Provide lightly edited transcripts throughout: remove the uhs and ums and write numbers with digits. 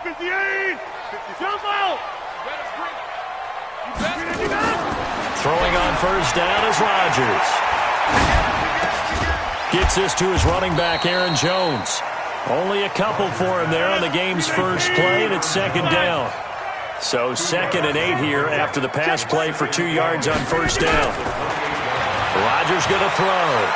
58. Jump out. Throwing on first down is Rodgers. Gets this to his running back, Aaron Jones. Only a couple for him there on the game's first play, and it's second down. So 2nd and 8 here after the pass play for 2 yards on first down. Rodgers going to throw.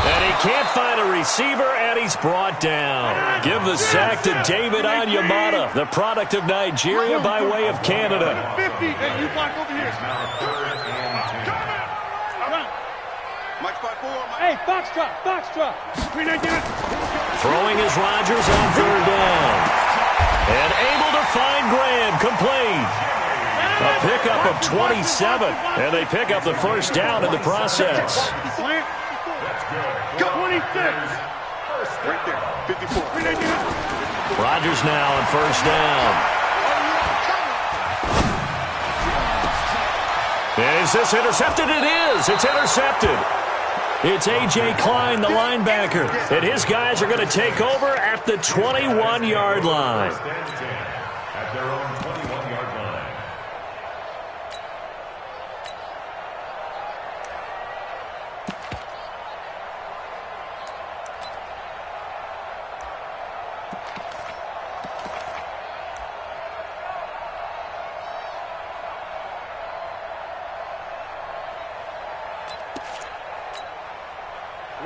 And he can't find a receiver, and he's brought down. Give the sack to David Onyemata, the product of Nigeria by way of Canada. 50. Hey, you block over here. Hey, Foxtrot. Throwing is Rodgers on 3rd down. And able to find Graham, complete. A pickup of 27, and they pick up the first down in the process. 26. Right there, 54. Rodgers now on first down. Is this intercepted? It is. It's intercepted. It's A.J. Klein, the linebacker, and his guys are going to take over at the 21-yard line. At their own 21-yard line.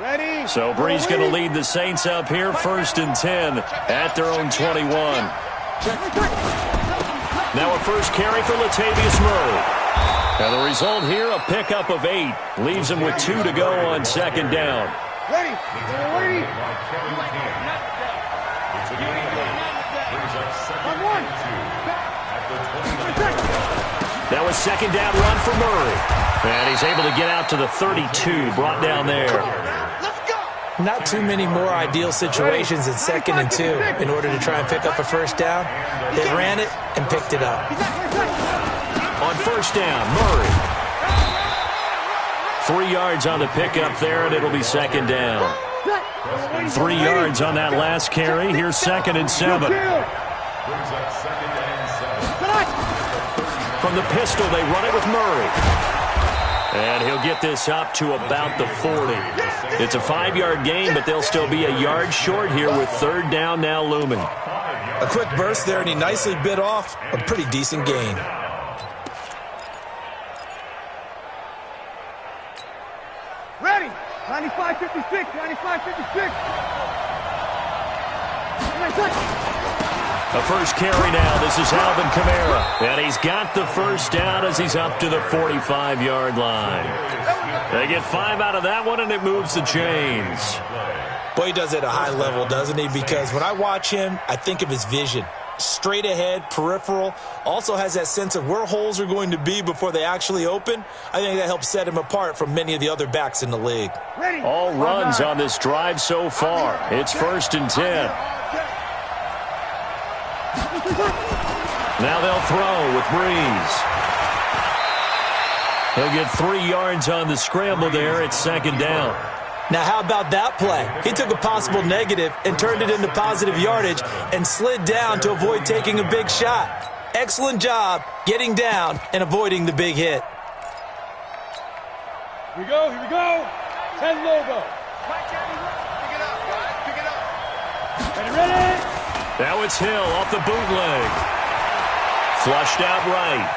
Ready? So Brees going to lead the Saints up here, 1st and 10 at their own 21. Now a first carry for Latavius Murray. And the result here, a pickup of 8. Leaves him with 2 to go on 2nd down. Ready? Now a 2nd down run for Murray. And he's able to get out to the 32, brought down there. Not too many more ideal situations in 2nd and 2 in order to try and pick up a first down. They ran it and picked it up. On first down, Murray. 3 yards on the pickup there, and it'll be 2nd down. 3 yards on that last carry. Here's 2nd and 7. From the pistol, they run it with Murray. And he'll get this up to about the 40. It's a 5-yard gain, but they'll still be a yard short here with 3rd down now looming. A quick burst there, and he nicely bit off a pretty decent gain. Ready? 95-56. 95-56. A first carry now. This is Alvin Kamara. And he's got the first down as he's up to the 45-yard line. They get 5 out of that one, and it moves the chains. Boy, he does it at a high level, doesn't he? Because when I watch him, I think of his vision. Straight ahead, peripheral. Also has that sense of where holes are going to be before they actually open. I think that helps set him apart from many of the other backs in the league. All runs on this drive so far. It's 1st and 10. Now they'll throw with Brees. He'll get 3 yards on the scramble there. It's 2nd down. Now, how about that play? He took a possible negative and turned it into positive yardage and slid down to avoid taking a big shot. Excellent job getting down and avoiding the big hit. Here we go. 10 logo. Ready? Now it's Hill off the bootleg. Flushed out right.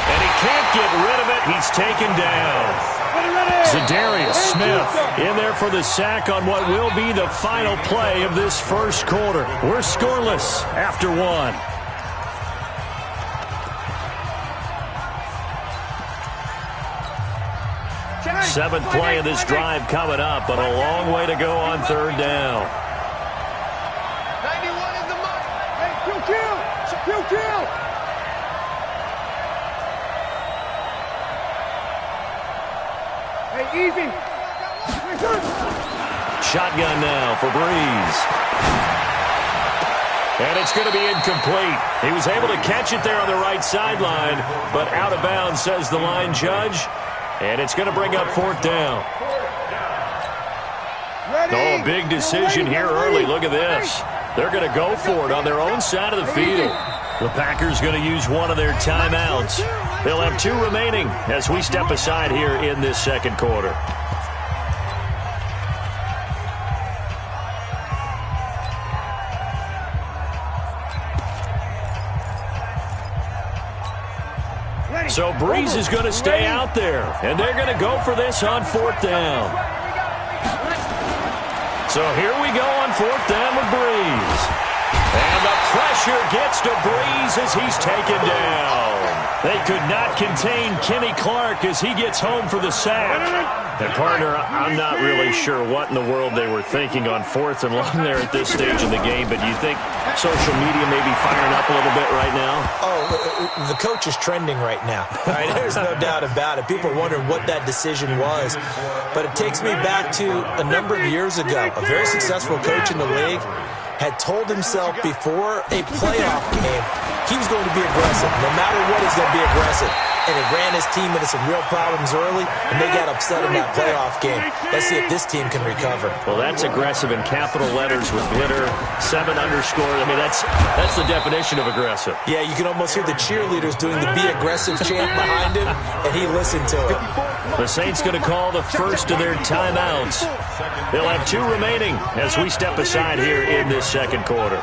And he can't get rid of it. He's taken down. Zadarius Smith in there for the sack on what will be the final play of this first quarter. We're scoreless after 1. Seventh play of this drive coming up, but a long way to go on 3rd down. 91 is the mark. Hey, kill. Hey, easy. Shotgun now for Brees. And it's going to be incomplete. He was able to catch it there on the right sideline, but out of bounds, says the line judge. And it's going to bring up 4th down. Oh, big decision here early. Look at this. They're going to go for it on their own side of the field. The Packers going to use one of their timeouts. They'll have 2 remaining as we step aside here in this second quarter. So Breeze is going to stay out there, and they're going to go for this on 4th down. So here we go on 4th down with Breeze. And the pressure gets to Breeze as he's taken down. They could not contain Kenny Clark as he gets home for the sack. And, partner, I'm not really sure what in the world they were thinking on 4th and long there at this stage in the game, but do you think social media may be firing up a little bit right now? Oh, the coach is trending right now. Right? There's no doubt about it. People are wondering what that decision was. But it takes me back to a number of years ago. A very successful coach in the league had told himself before a playoff game he was going to be aggressive. No matter what, he's going to be aggressive. And it ran his team into some real problems early, and they got upset in that playoff game. Let's see if this team can recover. Well, that's aggressive in capital letters with glitter, 7 underscore. I mean, that's the definition of aggressive. Yeah, you can almost hear the cheerleaders doing the be aggressive chant behind him, and he listened to it. The Saints going to call the first of their timeouts. They'll have 2 remaining as we step aside here in this second quarter.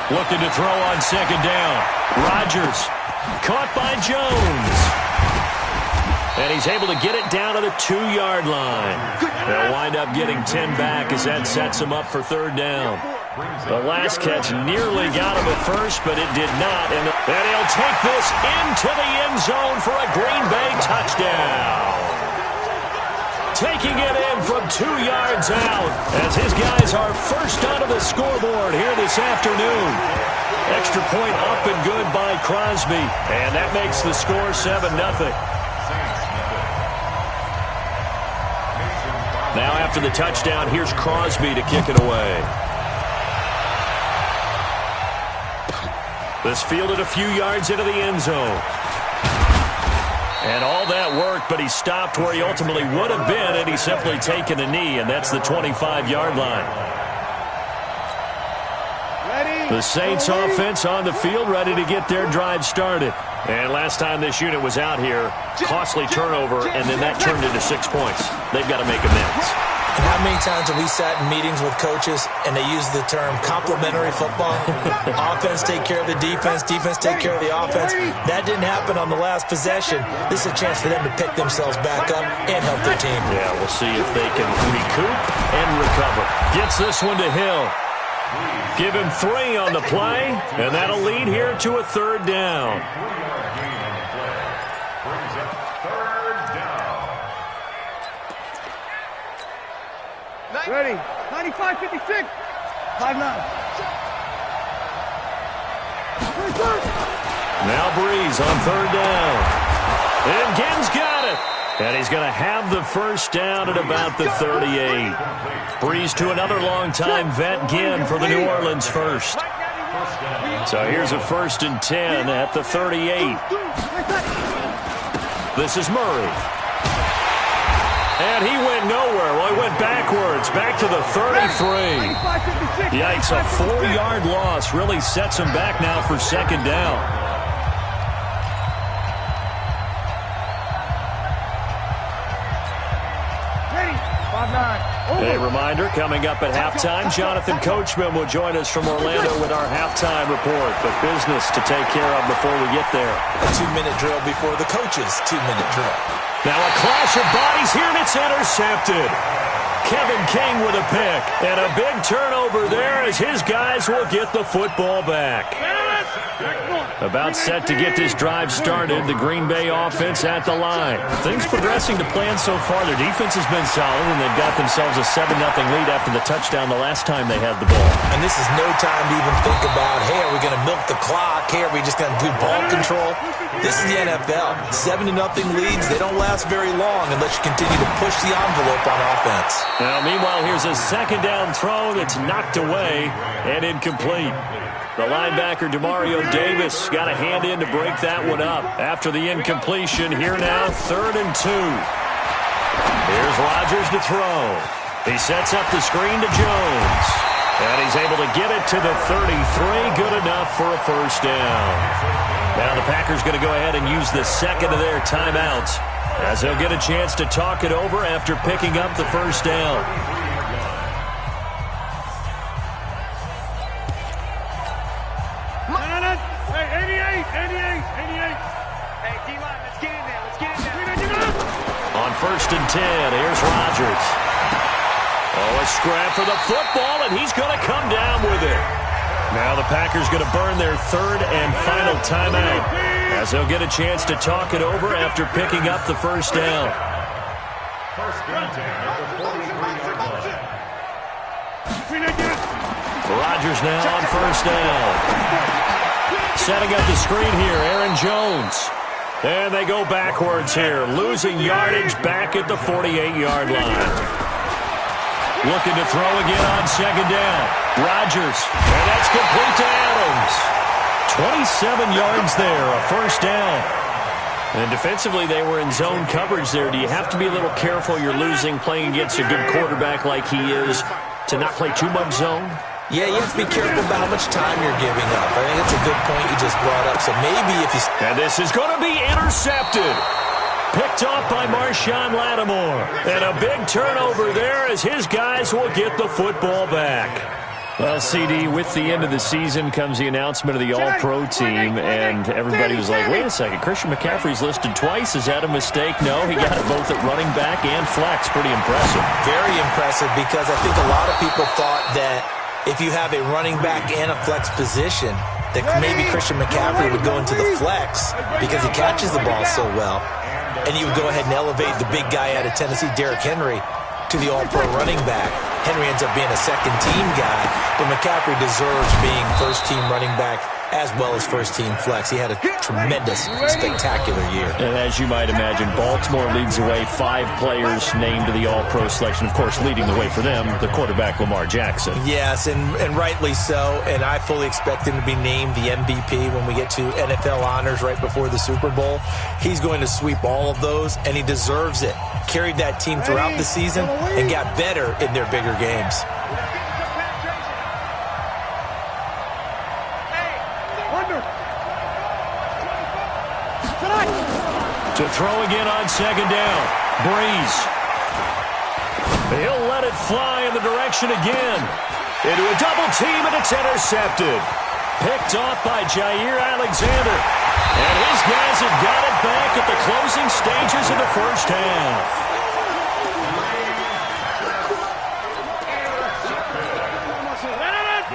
Looking to throw on 2nd down. Rodgers caught by Jones. And he's able to get it down to the 2-yard line. They'll wind up getting 10 back as that sets him up for 3rd down. The last catch nearly got him at first, but it did not. And he'll take this into the end zone for a Green Bay touchdown. Taking it in from 2 yards out as his guys are first onto the scoreboard here this afternoon. Extra point up and good by Crosby, and that makes the score 7-0. Now after the touchdown, here's Crosby to kick it away. This fielded a few yards into the end zone. And all that worked, but he stopped where he ultimately would have been, and he's simply taken a knee, and that's the 25-yard line. The Saints offense on the field, ready to get their drive started. And last time this unit was out here, costly turnover, and then that turned into 6 points. They've got to make amends. And how many times have we sat in meetings with coaches and they use the term complementary football? Offense take care of the defense, defense take care of the offense. That didn't happen on the last possession. This is a chance for them to pick themselves back up and help their team. Yeah, we'll see if they can recoup and recover. Gets this one to Hill. Give him 3 on the play, and that'll lead here to a 3rd down. Ready. 95-56. 5-9. Now Breeze on 3rd down. And Ginn's got it. And he's going to have the first down at about the 38. Breeze to another long-time vet, Ginn, for the New Orleans first. So here's a 1st and 10 at the 38. This is Murray. And he went nowhere. Well, he went backwards, back to the 33. Yikes, a 4-yard loss really sets him back now for 2nd down. A reminder, coming up at halftime, Jonathan Coachman will join us from Orlando with our halftime report. But business to take care of before we get there. A 2-minute drill before the coach's 2-minute drill. Now a clash of bodies here, and it's intercepted. Kevin King with a pick. And a big turnover there as his guys will get the football back. About set to get this drive started. The Green Bay offense at the line. Things progressing to plan so far. Their defense has been solid, and they've got themselves a 7-0 lead after the touchdown the last time they had the ball. And this is no time to even think about, hey, are we going to milk the clock? Hey, are we just going to do ball control? This is the NFL. 7-0 leads, they don't last very long unless you continue to push the envelope on offense. Now, meanwhile, here's a 2nd down throw that's knocked away and incomplete. The linebacker, Demario Davis, got a hand in to break that one up. After the incompletion, here now, 3rd and 2. Here's Rodgers to throw. He sets up the screen to Jones. And he's able to get it to the 33. Good enough for a first down. Now the Packers going to go ahead and use the second of their timeouts, as they'll get a chance to talk it over after picking up the first down. Hey, 88. Hey, D-line, let's get in there. On 1st and 10, here's Rodgers. Oh, a scrap for the football, and he's going to come down with it. Now the Packers going to burn their third and final timeout, as they'll get a chance to talk it over after picking up the first down. Rodgers now on first down. Setting up the screen here, Aaron Jones. And they go backwards here, losing yardage back at the 48-yard line. Looking to throw again on second down. Rodgers, and that's complete to Adams. 27 yards there, a first down. And defensively, they were in zone coverage there. Do you have to be a little careful you're losing playing against a good quarterback like he is to not play too much zone? Yeah, you have to be careful about how much time you're giving up. I think that's a good point you just brought up. So maybe if you... And this is going to be intercepted. Picked off by Marshawn Lattimore. And a big turnover there as his guys will get the football back. Well, CD, with the end of the season comes the announcement of the All-Pro team, and everybody was like, wait a second, Christian McCaffrey's listed twice. Is that a mistake? No, he got it both at running back and flex. Pretty impressive. Very impressive, because I think a lot of people thought that if you have a running back and a flex position, that maybe Christian McCaffrey would go into the flex because he catches the ball so well, and you would go ahead and elevate the big guy out of Tennessee, Derrick Henry, to the All-Pro running back. Henry ends up being a second-team guy, but McCaffrey deserves being first-team running back as well as first-team flex. He had a tremendous, spectacular year. And as you might imagine, Baltimore leads the way. 5 players named to the All-Pro selection. Of course, leading the way for them, the quarterback Lamar Jackson. Yes, and rightly so. And I fully expect him to be named the MVP when we get to NFL honors right before the Super Bowl. He's going to sweep all of those, and he deserves it. Carried that team throughout the season and got better in their bigger games. To throw again on second down. Breeze. He'll let it fly in the direction again. Into a double team, and it's intercepted. Picked off by Jair Alexander. And his guys have got it back at the closing stages of the first half.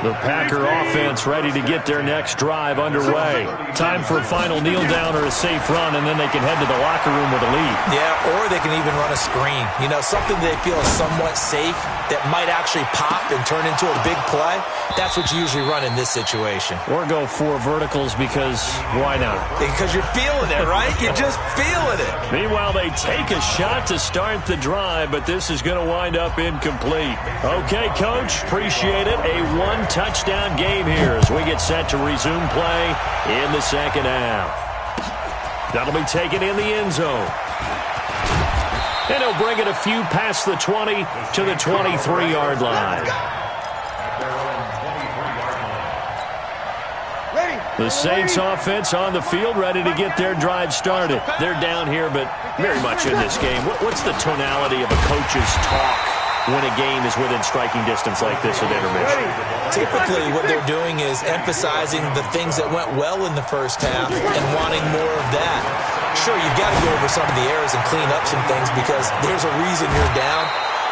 The Packer offense ready to get their next drive underway. Time for a final kneel down or a safe run, and then they can head to the locker room with a lead. Yeah, or they can even run a screen. You know, something they feel is somewhat safe that might actually pop and turn into a big play. That's what you usually run in this situation. Or go 4 verticals because why not? Because you're feeling it, right? You're just feeling it. Meanwhile, they take a shot to start the drive, but this is going to wind up incomplete. Okay, Coach, appreciate it. A 1-touchdown game here as we get set to resume play in the second half. That'll be taken in the end zone. And he'll bring it a few past the 20 to the 23-yard line. The Saints offense on the field ready to get their drive started. They're down here, but very much in this game. What's the tonality of a coach's talk when a game is within striking distance like this at intermission? Typically, what they're doing is emphasizing the things that went well in the first half and wanting more of that. Sure, you've got to go over some of the errors and clean up some things because there's a reason you're down.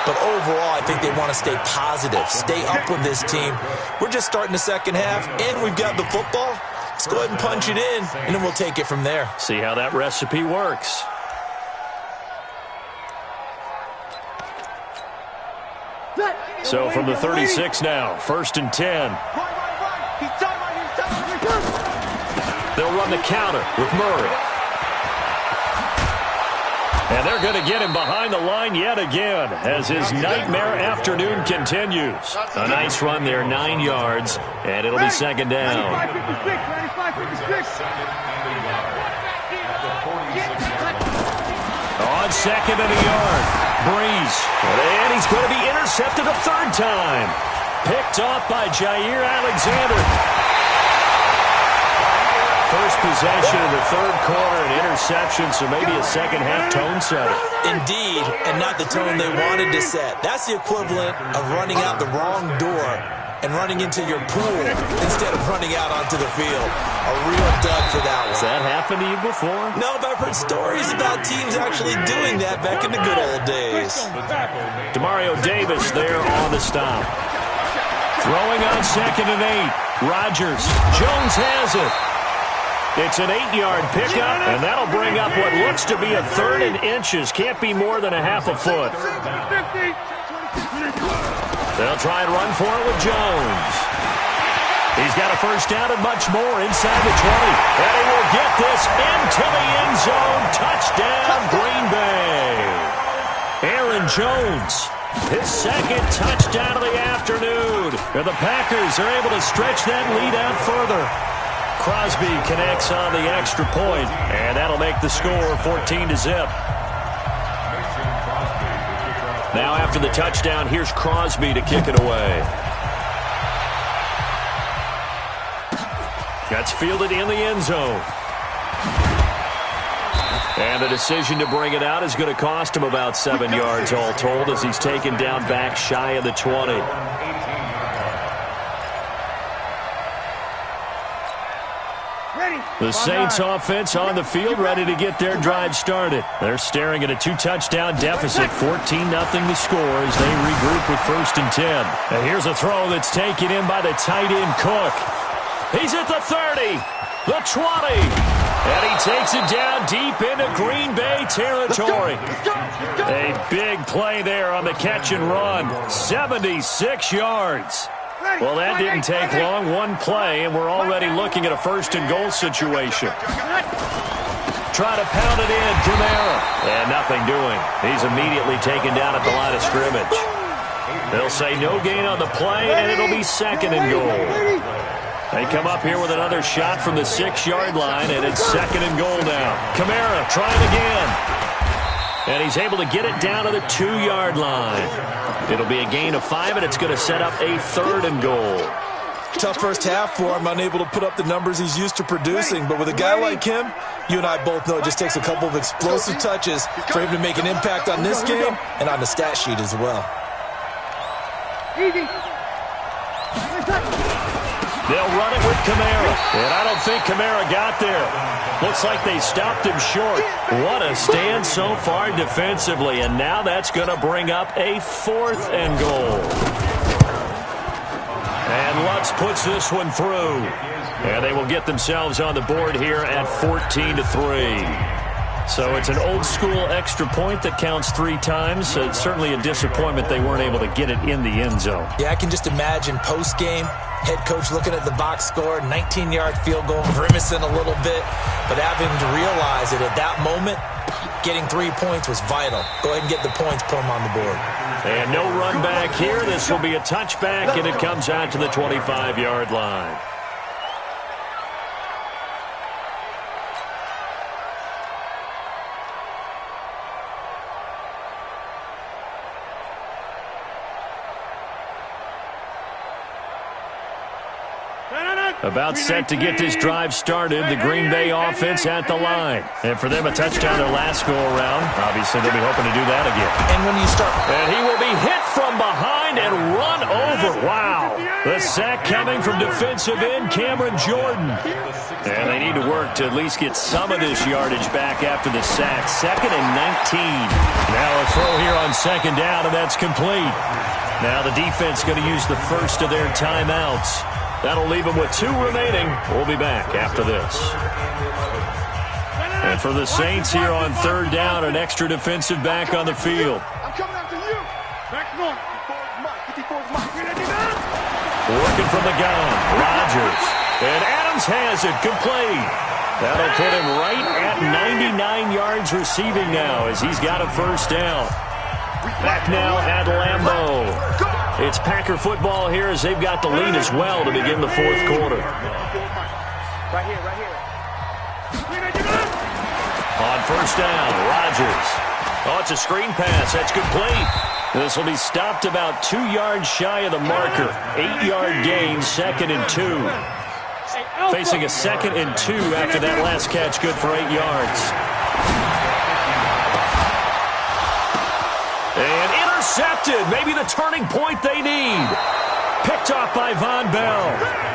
But overall, I think they want to stay positive, stay up with this team. We're just starting the second half, and we've got the football. Let's go ahead and punch it in, and then we'll take it from there. See how that recipe works. So from the 36 now, 1st and 10. They'll run the counter with Murray. And they're going to get him behind the line yet again as his nightmare afternoon continues. A nice run there, 9 yards, and it'll be second down. On second and a yard. Breeze. And he's going to be intercepted a third time. Picked off by Jair Alexander. First possession of the third quarter, an interception, so maybe a second-half tone setter. Indeed, and not the tone they wanted to set. That's the equivalent of running out the wrong door and running into your pool instead of running out onto the field. A real dud for that one. Has that happened to you before? No, but I've heard stories about teams actually doing that back in the good old days. Demario Davis there on the stop. Throwing on 2nd and 8. Rodgers. Jones has it. It's an 8-yard pickup, and that'll bring up what looks to be a 3rd and inches. Can't be more than a half a foot. They'll try and run for it with Jones. He's got a first down and much more inside the 20. And he will get this into the end zone. Touchdown, Green Bay. Aaron Jones, his 2nd touchdown of the afternoon. And the Packers are able to stretch that lead out further. Crosby connects on the extra point, and that'll make the score 14-0. Now after the touchdown, here's Crosby to kick it away. That's fielded in the end zone. And the decision to bring it out is going to cost him about 7 yards all told as he's taken down back shy of the 20. The Saints offense on the field ready to get their drive started. They're staring at a 2-touchdown deficit, 14-0 the score as they regroup with 1st and 10. And here's a throw that's taken in by the tight end Cook. He's at the 30, the 20, and he takes it down deep into Green Bay territory. A big play there on the catch and run, 76 yards. Well, that didn't take long. One play, and we're already looking at a 1st and goal situation. Try to pound it in, Kamara. And nothing doing. He's immediately taken down at the line of scrimmage. They'll say no gain on the play, and it'll be 2nd and goal. They come up here with another shot from the 6-yard line, and it's 2nd and goal now. Kamara trying again. And he's able to get it down to the 2-yard line. It'll be a gain of 5, and it's going to set up a 3rd and goal. Tough first half for him, unable to put up the numbers he's used to producing. But with a guy like him, you and I both know it just takes a couple of explosive touches for him to make an impact on this game and on the stat sheet as well. They'll run it with Kamara, and I don't think Kamara got there. Looks like they stopped him short. What a stand so far defensively, and now that's going to bring up a 4th and goal. And Lutz puts this one through, and they will get themselves on the board here at 14-3. So it's an old-school extra point that counts 3 times. So it's certainly a disappointment they weren't able to get it in the end zone. Yeah, I can just imagine post-game, head coach looking at the box score, 19-yard field goal, grimacing a little bit, but having to realize that at that moment, getting 3 points was vital. Go ahead and get the points, put them on the board. And no run back here. This will be a touchback, and it comes out to the 25-yard line. About set to get this drive started. The Green Bay offense at the line. And for them, a touchdown their last go-around. Obviously, they'll be hoping to do that again. And when you start... And he will be hit from behind and run over. Wow. The sack coming from defensive end Cameron Jordan. And they need to work to at least get some of this yardage back after the sack. 2nd and 19. Now a throw here on 2nd down, and that's complete. Now the defense going to use the first of their timeouts. That'll leave them with 2 remaining. We'll be back after this. And for the Saints here on 3rd down, an extra defensive back on the field. I'm coming after you. Back on. Working from the gun, Rodgers. And Adams has it complete. That'll put him right at 99 yards receiving now as he's got a first down. Back now at Lambeau. It's Packer football here as they've got the lead as well to begin the 4th quarter. Right here. On first down, Rodgers. Oh, it's a screen pass. That's complete. This will be stopped about 2 yards shy of the marker. 8-yard gain, 2nd and 2. Facing a 2nd and 2 after that last catch, good for 8 yards. And intercepted. Maybe the turning point they need. Picked off by Von Bell.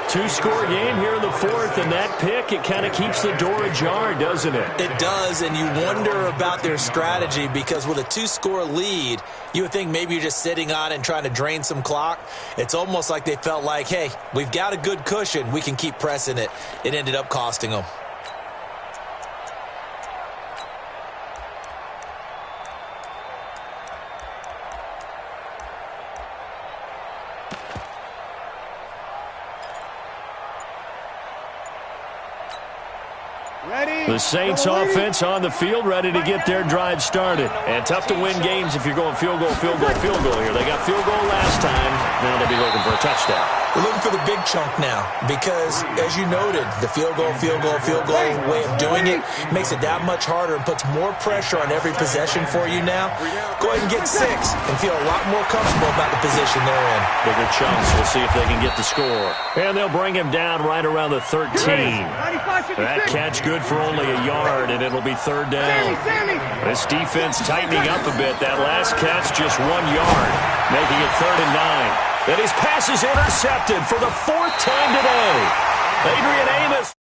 2-score game here in the 4th, and that pick, it kind of keeps the door ajar, doesn't it? It does, and you wonder about their strategy because with a 2-score lead, you would think maybe you're just sitting on it and trying to drain some clock. It's almost like they felt like, hey, we've got a good cushion. We can keep pressing it. It ended up costing them. The Saints offense on the field, ready to get their drive started. And tough to win games if you're going field goal, field goal, field goal here. They got field goal last time. Now they'll be looking for a touchdown. We're looking for the big chunk now because, as you noted, the field goal way of doing it makes it that much harder and puts more pressure on every possession for you now. Go ahead and get 6 and feel a lot more comfortable about the position they're in. Bigger chunks. We'll see if they can get the score. And they'll bring him down right around the 13. That catch good for only a yard, and it'll be 3rd down. This defense tightening up a bit. That last catch just 1 yard, making it 3rd and 9. And his pass is intercepted for the 4th time today. Adrian Amos.